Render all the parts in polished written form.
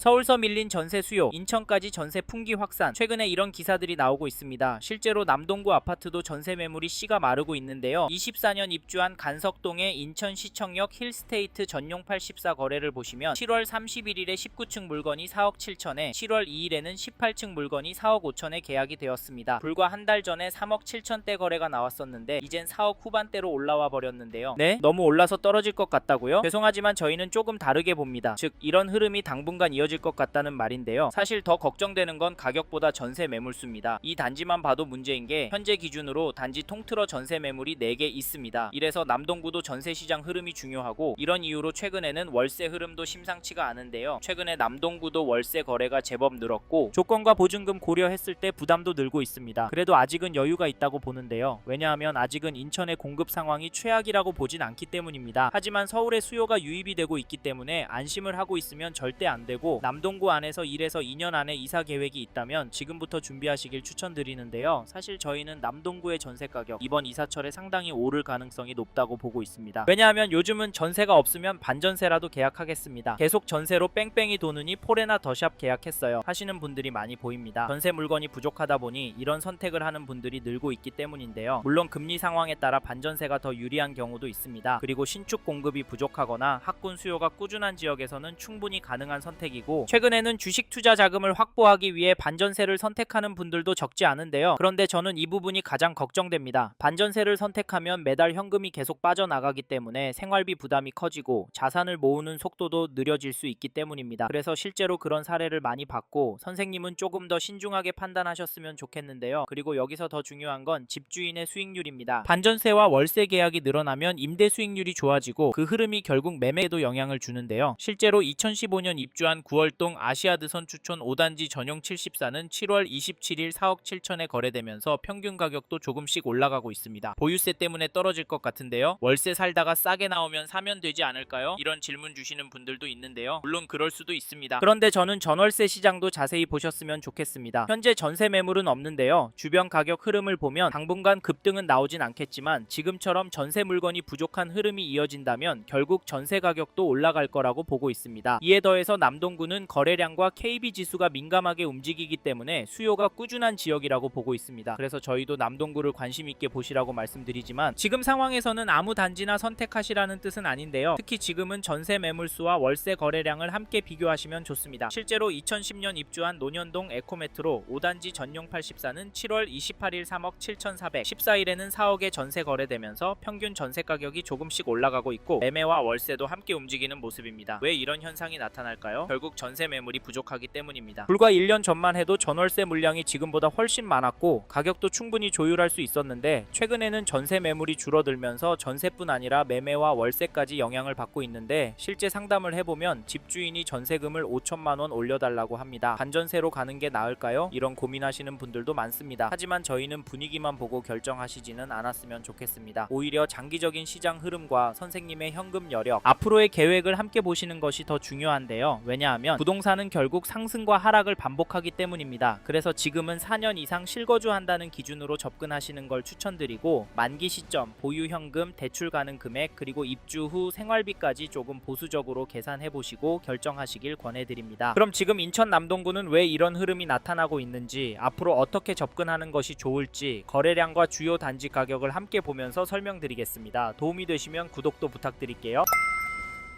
서울서 밀린 전세 수요, 인천까지 전세 풍기 확산. 최근에 이런 기사들이 나오고 있습니다. 실제로 남동구 아파트도 전세 매물이 씨가 마르고 있는데요. 24년 입주한 간석동의 인천시청역 힐스테이트 전용 84 거래를 보시면 7월 31일에 19층 물건이 4억 7천에 7월 2일에는 18층 물건이 4억 5천에 계약이 되었습니다. 불과 한 달 전에 3억 7천대 거래가 나왔었는데 이젠 4억 후반대로 올라와 버렸는데요. 네? 너무 올라서 떨어질 것 같다고요? 죄송하지만 저희는 조금 다르게 봅니다. 즉 이런 흐름이 당분간 이어질 것 같다는 말인데요. 사실 더 걱정되는 건 가격보다 전세 매물수입니다. 이 단지만 봐도 문제인 게 현재 기준으로 단지 통틀어 전세 매물이 4개 있습니다. 이래서 남동구도 전세 시장 흐름이 중요하고 이런 이유로 최근에는 월세 흐름도 심상치가 않은데요. 최근에 남동구도 월세 거래가 제법 늘었고 조건과 보증금 고려했을 때 부담도 늘고 있습니다. 그래도 아직은 여유가 있다고 보는데요. 왜냐하면 아직은 인천의 공급 상황이 최악이라고 보진 않기 때문입니다. 하지만 서울의 수요가 유입이 되고 있기 때문에 안심을 하고 있으면 절대 안 되고 남동구 안에서 1에서 2년 안에 이사 계획이 있다면 지금부터 준비하시길 추천드리는데요. 사실 저희는 남동구의 전세 가격 이번 이사철에 상당히 오를 가능성이 높다고 보고 있습니다. 왜냐하면 요즘은 전세가 없으면 반전세라도 계약하겠습니다. 계속 전세로 뺑뺑이 도느니 폴에나 더샵 계약했어요 하시는 분들이 많이 보입니다. 전세 물건이 부족하다 보니 이런 선택을 하는 분들이 늘고 있기 때문인데요. 물론 금리 상황에 따라 반전세가 더 유리한 경우도 있습니다. 그리고 신축 공급이 부족하거나 학군 수요가 꾸준한 지역에서는 충분히 가능한 선택이고 최근에는 주식 투자 자금을 확보하기 위해 반전세를 선택하는 분들도 적지 않은데요. 그런데 저는 이 부분이 가장 걱정됩니다. 반전세를 선택하면 매달 현금이 계속 빠져나가기 때문에 생활비 부담이 커지고 자산을 모으는 속도도 느려질 수 있기 때문입니다. 그래서 실제로 그런 사례를 많이 봤고 선생님은 조금 더 신중하게 판단하셨으면 좋겠는데요. 그리고 여기서 더 중요한 건 집주인의 수익률입니다. 반전세와 월세 계약이 늘어나면 임대 수익률이 좋아지고 그 흐름이 결국 매매에도 영향을 주는데요. 실제로 2015년 입주한 9월동 아시아드선 추천 5단지 전용 74는 7월 27일 4억 7천에 거래되면서 평균 가격도 조금씩 올라가고 있습니다. 보유세 때문에 떨어질 것 같은데요. 월세 살다가 싸게 나오면 사면 되지 않을까요? 이런 질문 주시는 분들도 있는데요. 물론 그럴 수도 있습니다. 그런데 저는 전월세 시장도 자세히 보셨으면 좋겠습니다. 현재 전세 매물은 없는데요. 주변 가격 흐름을 보면 당분간 급등은 나오진 않겠지만 지금처럼 전세 물건이 부족한 흐름이 이어진다면 결국 전세 가격도 올라갈 거라고 보고 있습니다. 이에 더해서 남동구는 거래량과 KB 지수가 민감하게 움직이기 때문에 수요가 꾸준한 지역이라고 보고 있습니다. 그래서 저희도 남동구를 관심 있게 보시라고 말씀드리지만 지금 상황에서는 아무 단지나 선택하시라는 뜻은 아닌데요. 특히 지금은 전세 매물수와 월세 거래량을 함께 비교하시면 좋습니다. 실제로 2010년 입주한 논현동 에코메트로 5단지 전용 84는 7월 28일 3억 7,400, 14일에는 4억에 전세 거래되면서 평균 전세 가격이 조금씩 올라가고 있고 매매와 월세도 함께 움직이는 모습입니다. 왜 이런 현상이 나타날까요? 결국 전세 매물이 부족하기 때문입니다. 불과 1년 전만 해도 전월세 물량이 지금보다 훨씬 많았고 가격도 충분히 조율할 수 있었는데 최근에는 전세 매물이 줄어들면서 전세뿐 아니라 매매와 월세까지 영향을 받고 있는데 실제 상담을 해보면 집주인이 전세금을 5천만 원 올려달라고 합니다. 반전세로 가는 게 나을까요? 이런 고민하시는 분들도 많습니다. 하지만 저희는 분위기만 보고 결정하시지는 않았으면 좋겠습니다. 오히려 장기적인 시장 흐름과 선생님의 현금 여력, 앞으로의 계획을 함께 보시는 것이 더 중요한데요. 왜냐하면 부동산은 결국 상승과 하락을 반복하기 때문입니다. 그래서 지금은 4년 이상 실거주한다는 기준으로 접근하시는 걸 추천드리고 만기 시점, 보유 현금, 대출 가능 금액, 그리고 입주 후 생활비까지 조금 보수적으로 계산해보시고 결정하시길 권해드립니다. 그럼 지금 인천 남동구는 왜 이런 흐름이 나타나고 있는지, 앞으로 어떻게 접근하는 것이 좋을지 거래량과 주요 단지 가격을 함께 보면서 설명드리겠습니다. 도움이 되시면 구독도 부탁드릴게요.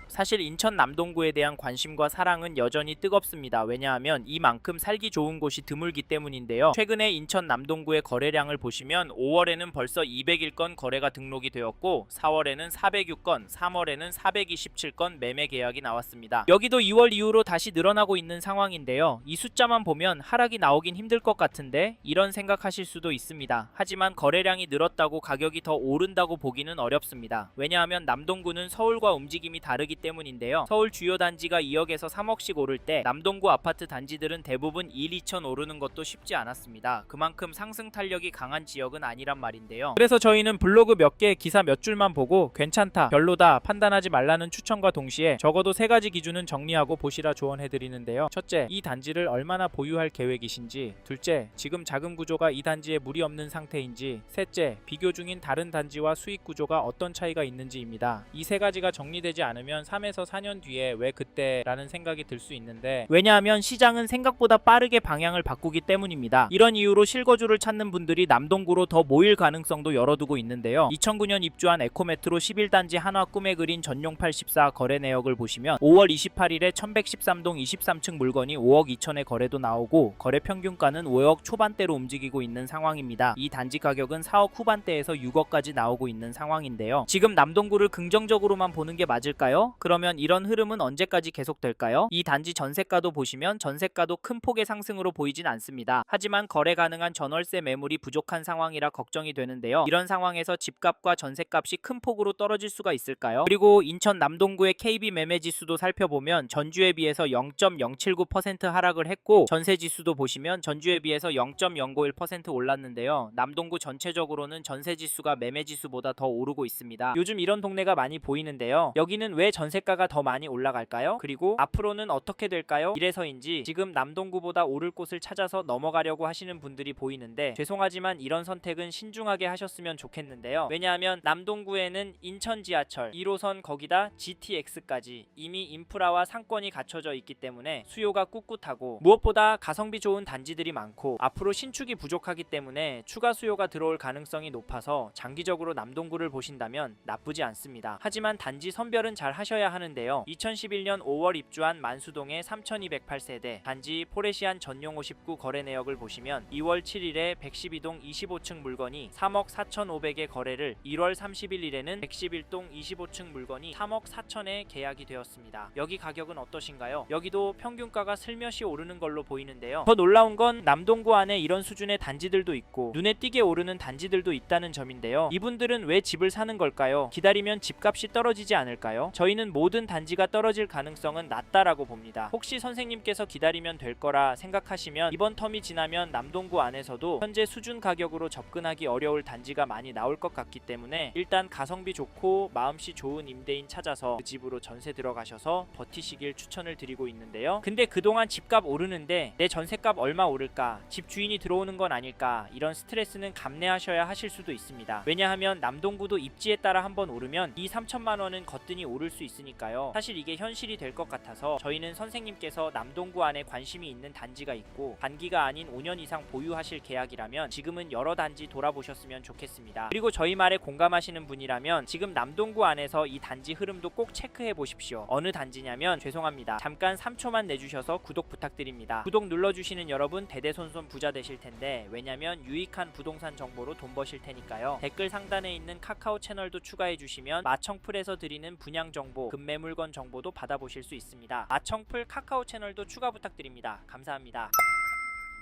사실 인천 남동구에 대한 관심과 사랑은 여전히 뜨겁습니다. 왜냐하면 이만큼 살기 좋은 곳이 드물기 때문인데요. 최근에 인천 남동구의 거래량을 보시면 5월에는 벌써 201건 거래가 등록이 되었고 4월에는 406건, 3월에는 427건 매매 계약이 나왔습니다. 여기도 2월 이후로 다시 늘어나고 있는 상황인데요. 이 숫자만 보면 하락이 나오긴 힘들 것 같은데 이런 생각하실 수도 있습니다. 하지만 거래량이 늘었다고 가격이 더 오른다고 보기는 어렵습니다. 왜냐하면 남동구는 서울과 움직임이 다르기 때문인데요. 서울 주요 단지가 2억에서 3억씩 오를 때 남동구 아파트 단지들은 대부분 1, 2천 오르는 것도 쉽지 않았습니다. 그만큼 상승 탄력이 강한 지역은 아니란 말인데요. 그래서 저희는 블로그 몇 개, 기사 몇 줄만 보고 괜찮다, 별로다 판단하지 말라는 추천과 동시에 적어도 3가지 기준은 정리하고 보시라 조언해드리는데요. 첫째, 이 단지를 얼마나 보유할 계획이신지. 둘째, 지금 자금 구조가 이 단지에 무리 없는 상태인지. 셋째, 비교 중인 다른 단지와 수익 구조가 어떤 차이가 있는지입니다. 이 3가지가 정리되지 않으면 3에서 4년 뒤에 왜 그때라는 생각이 들 수 있는데, 왜냐하면 시장은 생각보다 빠르게 방향을 바꾸기 때문입니다. 이런 이유로 실거주를 찾는 분들이 남동구로 더 모일 가능성도 열어두고 있는데요. 2009년 입주한 에코메트로 11단지 한화 꿈의 그린 전용 84 거래 내역을 보시면 5월 28일에 1113동 23층 물건이 5억 2천에 거래도 나오고, 거래 평균가는 5억 초반대로 움직이고 있는 상황입니다. 이 단지 가격은 4억 후반대에서 6억까지 나오고 있는 상황인데요. 지금 남동구를 긍정적으로만 보는 게 맞을까요? 그러면 이런 흐름은 언제까지 계속될까요? 이 단지 전세가도 보시면 전세가도 큰 폭의 상승으로 보이진 않습니다. 하지만 거래 가능한 전월세 매물이 부족한 상황이라 걱정이 되는데요. 이런 상황에서 집값과 전세값이 큰 폭으로 떨어질 수가 있을까요? 그리고 인천 남동구의 KB 매매 지수도 살펴보면 전주에 비해서 0.079% 하락을 했고, 전세 지수도 보시면 전주에 비해서 0.091% 올랐는데요. 남동구 전체적으로는 전세 지수가 매매 지수보다 더 오르고 있습니다. 요즘 이런 동네가 많이 보이는데요. 여기는 왜 전세가가 더 많이 올라갈까요? 그리고 앞으로는 어떻게 될까요? 이래서인지 지금 남동구보다 오를 곳을 찾아서 넘어가려고 하시는 분들이 보이는데, 죄송하지만 이런 선택은 신중하게 하셨으면 좋겠는데요. 왜냐하면 남동구에는 인천 지하철 1호선 거기다 GTX까지 이미 인프라와 상권이 갖춰져 있기 때문에 수요가 꿋꿋하고, 무엇보다 가성비 좋은 단지들이 많고 앞으로 신축이 부족하기 때문에 추가 수요가 들어올 가능성이 높아서 장기적으로 남동구를 보신다면 나쁘지 않습니다. 하지만 단지 선별은 잘 하셔야 하는데요. 2011년 5월 입주한 만수동의 3208세대 단지 포레시안 전용 59 거래 내역을 보시면 2월 7일에 112동 25층 물건이 3억 4,500에 거래를, 1월 31일에는 111동 25층 물건이 3억 4천에 계약이 되었습니다. 여기 가격은 어떠신가요? 여기도 평균가가 슬며시 오르는 걸로 보이는데요. 더 놀라운 건 남동구 안에 이런 수준의 단지들도 있고 눈에 띄게 오르는 단지들도 있다는 점인데요. 이분들은 왜 집을 사는 걸까요? 기다리면 집값이 떨어지지 않을까요? 저희는 모든 단지가 떨어질 가능성은 낮다라고 봅니다. 혹시 선생님께서 기다리면 될 거라 생각하시면 이번 텀이 지나면 남동구 안에서도 현재 수준 가격으로 접근하기 어려울 단지가 많이 나올 것 같기 때문에 일단 가성비 좋고 마음씨 좋은 임대인 찾아서 그 집으로 전세 들어가셔서 버티시길 추천을 드리고 있는데요. 근데 그동안 집값 오르는데 내 전세값 얼마 오를까? 집 주인이 들어오는 건 아닐까? 이런 스트레스는 감내하셔야 하실 수도 있습니다. 왜냐하면 남동구도 입지에 따라 한번 오르면 2-3천만 원은 거뜬히 오를 수 있으니까요. 사실 이게 현실이 될 것 같아서 저희는 선생님께서 남동구 안에 관심이 있는 단지가 있고 단기가 아닌 5년 이상 보유하실 계약이라면 지금은 여러 단지 돌아보셨으면 좋겠습니다. 그리고 저희 말에 공감하시는 분이라면 지금 남동구 안에서 이 단지 흐름도 꼭 체크해 보십시오. 어느 단지냐면, 죄송합니다, 잠깐 3초만 내주셔서 구독 부탁드립니다. 구독 눌러주시는 여러분 대대손손 부자 되실 텐데, 왜냐면 유익한 부동산 정보로 돈 버실 테니까요. 댓글 상단에 있는 카카오 채널도 추가해 주시면 마청풀에서 드리는 분양 정보, 급매물건 정보도 받아보실 수 있습니다. 마청풀 카카오 채널도 추가 부탁드립니다. 감사합니다.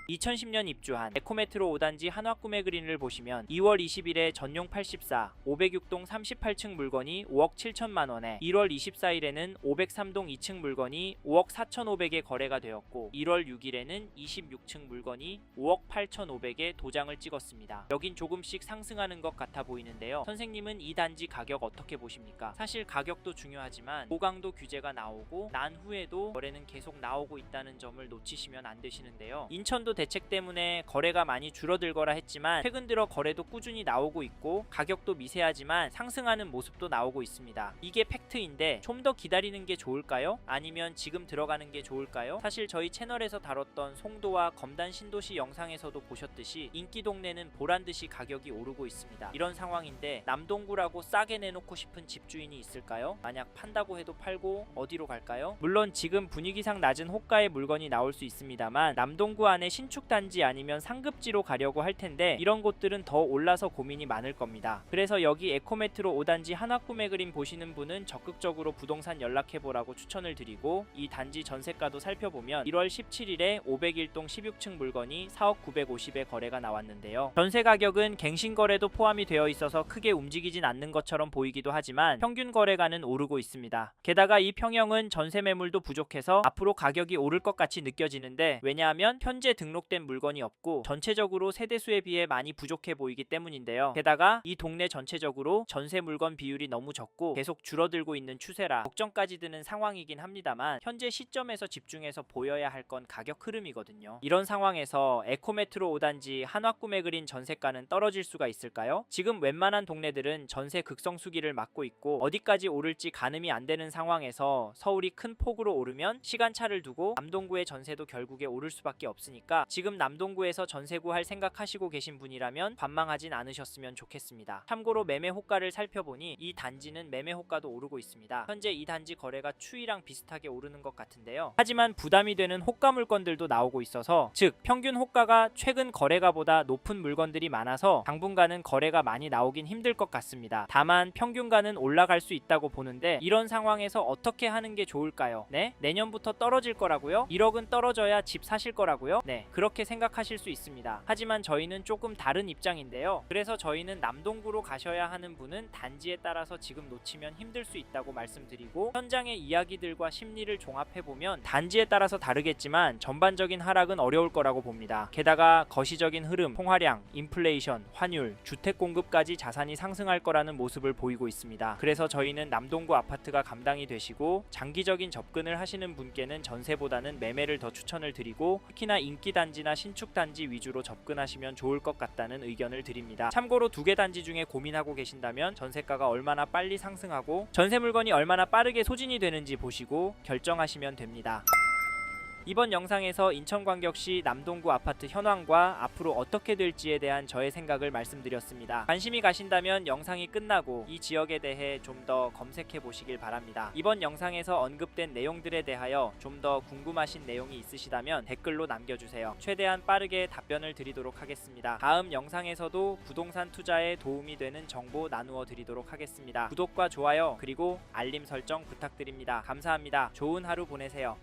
2010년 입주한 에코메트로 5단지 한화 꿈의 그린을 보시면 2월 20일에 전용 84 506동 38층 물건이 5억 7천만 원에, 1월 24일에는 503동 2층 물건이 5억 4,500에 거래가 되었고, 1월 6일에는 26층 물건이 5억 8,500에 도장을 찍었습니다. 여긴 조금씩 상승하는 것 같아 보이는데요. 선생님은 이 단지 가격 어떻게 보십니까? 사실 가격도 중요하지만 고강도 규제가 나오고 난 후에도 거래는 계속 나오고 있다는 점을 놓치시면 안 되시는데요. 인천도 대책 때문에 거래가 많이 줄어들거라 했지만 최근 들어 거래도 꾸준히 나오고 있고 가격도 미세하지만 상승하는 모습도 나오고 있습니다. 이게 팩트인데 좀 더 기다리는 게 좋을까요? 아니면 지금 들어가는 게 좋을까요? 사실 저희 채널에서 다뤘던 송도와 검단 신도시 영상에서도 보셨듯이 인기 동네는 보란듯이 가격이 오르고 있습니다. 이런 상황인데 남동구라고 싸게 내놓고 싶은 집주인이 있을까요? 만약 판다고 해도 팔고 어디로 갈까요? 물론 지금 분위기상 낮은 호가의 물건이 나올 수 있습니다만 남동구 안에 신축 단지 아니면 상급지로 가려고 할 텐데 이런 곳들은 더 올라서 고민이 많을 겁니다. 그래서 여기 에코메트로 5단지 한화 꿈의 그림 보시는 분은 적극적으로 부동산 연락해보라고 추천을 드리고, 이 단지 전세가도 살펴보면 1월 17일에 501동 16층 물건이 4억 950에 거래가 나왔는데요. 전세 가격은 갱신거래도 포함이 되어 있어서 크게 움직이진 않는 것처럼 보이기도 하지만 평균 거래가는 오르고 있습니다. 게다가 이 평형은 전세 매물도 부족해서 앞으로 가격이 오를 것 같이 느껴지는데, 왜냐하면 현재 등록 등록된 물건이 없고 전체적으로 세대수에 비해 많이 부족해 보이기 때문인데요. 게다가 이 동네 전체적으로 전세 물건 비율이 너무 적고 계속 줄어들고 있는 추세라 걱정까지 드는 상황이긴 합니다만, 현재 시점에서 집중해서 보여야 할 건 가격 흐름이거든요. 이런 상황에서 에코메트로 5단지 한화꿈에 그린 전세가는 떨어질 수가 있을까요? 지금 웬만한 동네들은 전세 극성수기를 맞고 있고 어디까지 오를지 가늠이 안 되는 상황에서 서울이 큰 폭으로 오르면 시간차를 두고 남동구의 전세도 결국에 오를 수밖에 없으니까 지금 남동구에서 전세 구할 생각하시고 계신 분이라면 관망하진 않으셨으면 좋겠습니다. 참고로 매매 호가를 살펴보니 이 단지는 매매 호가도 오르고 있습니다. 현재 이 단지 거래가 추이랑 비슷하게 오르는 것 같은데요. 하지만 부담이 되는 호가 물건들도 나오고 있어서, 즉 평균 호가가 최근 거래가보다 높은 물건들이 많아서 당분간은 거래가 많이 나오긴 힘들 것 같습니다. 다만 평균가는 올라갈 수 있다고 보는데 이런 상황에서 어떻게 하는 게 좋을까요? 네? 내년부터 떨어질 거라고요? 1억은 떨어져야 집 사실 거라고요? 네, 그렇게 생각하실 수 있습니다. 하지만 저희는 조금 다른 입장인데요. 그래서 저희는 남동구로 가셔야 하는 분은 단지에 따라서 지금 놓치면 힘들 수 있다고 말씀드리고, 현장의 이야기들과 심리를 종합해보면 단지에 따라서 다르겠지만 전반적인 하락은 어려울 거라고 봅니다. 게다가 거시적인 흐름, 통화량, 인플레이션, 환율, 주택 공급까지 자산이 상승할 거라는 모습을 보이고 있습니다. 그래서 저희는 남동구 아파트가 감당이 되시고 장기적인 접근을 하시는 분께는 전세보다는 매매를 더 추천을 드리고, 특히나 인기 단지나 신축 단지 위주로 접근하시면 좋을 것 같다는 의견을 드립니다. 참고로 두 개 단지 중에 고민하고 계신다면 전세가가 얼마나 빨리 상승하고 전세 물건이 얼마나 빠르게 소진이 되는지 보시고 결정하시면 됩니다. 이번 영상에서 인천광역시 남동구 아파트 현황과 앞으로 어떻게 될지에 대한 저의 생각을 말씀드렸습니다. 관심이 가신다면 영상이 끝나고 이 지역에 대해 좀 더 검색해 보시길 바랍니다. 이번 영상에서 언급된 내용들에 대하여 좀 더 궁금하신 내용이 있으시다면 댓글로 남겨주세요. 최대한 빠르게 답변을 드리도록 하겠습니다. 다음 영상에서도 부동산 투자에 도움이 되는 정보 나누어 드리도록 하겠습니다. 구독과 좋아요 그리고 알림 설정 부탁드립니다. 감사합니다. 좋은 하루 보내세요.